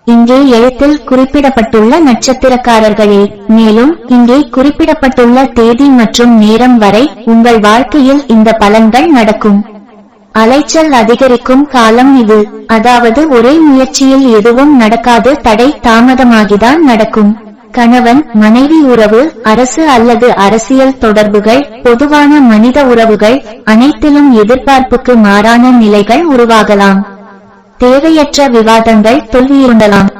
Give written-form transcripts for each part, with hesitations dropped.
இங்கே எழுத்தில் குறிப்பிடப்பட்டுள்ள நட்சத்திரக்காரர்களே, மேலும் இங்கே குறிப்பிடப்பட்டுள்ள தேதி மற்றும் நேரம் வரை உங்கள் வாழ்க்கையில் இந்த பலன்கள் நடக்கும். அலைச்சல் அதிகரிக்கும் காலம் இது. அதாவது ஒரே முயற்சியில் எதுவும் நடக்காது, தடை தாமதமாகிதான் நடக்கும். கணவன் மனைவி உறவு, அரசு அல்லது அரசியல் தொடர்புகள், பொதுவான மனித உறவுகள் அனைத்திலும் எதிர்பார்ப்புக்கு மாறான நிலைகள் உருவாகலாம். தேவையற்ற விவாதங்கள் தோல்வியுறலாம்.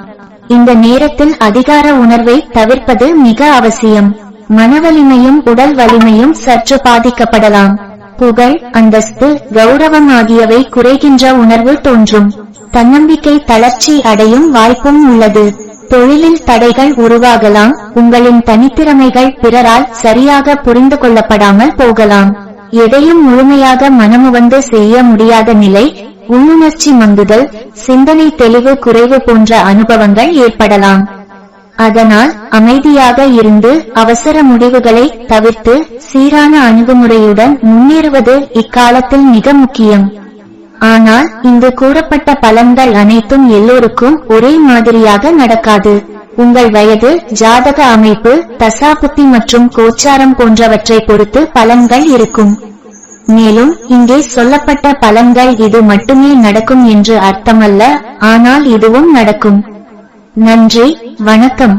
இந்த நேரத்தில் அதிகார உணர்வை தவிர்ப்பது மிக அவசியம். மனவலிமையும் உடல் வலிமையும் சற்று பாதிக்கப்படலாம். புகழ், அந்தஸ்து, கௌரவம் ஆகியவை குறைகின்ற உணர்வு தோன்றும். தன்னம்பிக்கை தளர்ச்சி அடையும் வாய்ப்பும் உள்ளது. தொழிலில் தடைகள் உருவாகலாம். உங்களின் தனித்திறமைகள் பிறரால் சரியாக புரிந்து கொள்ளப்படாமல் போகலாம். எதையும் முழுமையாக மனமுவந்து செய்ய முடியாத நிலை, உள்ளுணர்ச்சி மங்குதல், சிந்தனை தெளிவு குறைவு போன்ற அனுபவங்கள் ஏற்படலாம். அதனால் அமைதியாக இருந்து அவசர முடிவுகளை தவிர்த்து சீரான அணுகுமுறையுடன் முன்னேறுவது இக்காலத்தில் மிக முக்கியம். ஆனால் இங்கு கூறப்பட்ட பலன்கள் அனைத்தும் எல்லோருக்கும் ஒரே மாதிரியாக நடக்காது. உங்கள் வயது, ஜாதக அமைப்பு, தசாபுத்தி மற்றும் கோச்சாரம் போன்றவற்றை பொறுத்து பலன்கள் இருக்கும். மேலும் இங்கே சொல்லப்பட்ட பலன்கள் இது மட்டுமே நடக்கும் என்று அர்த்தமல்ல, ஆனால் இதுவும் நடக்கும். நன்றி, வணக்கம்.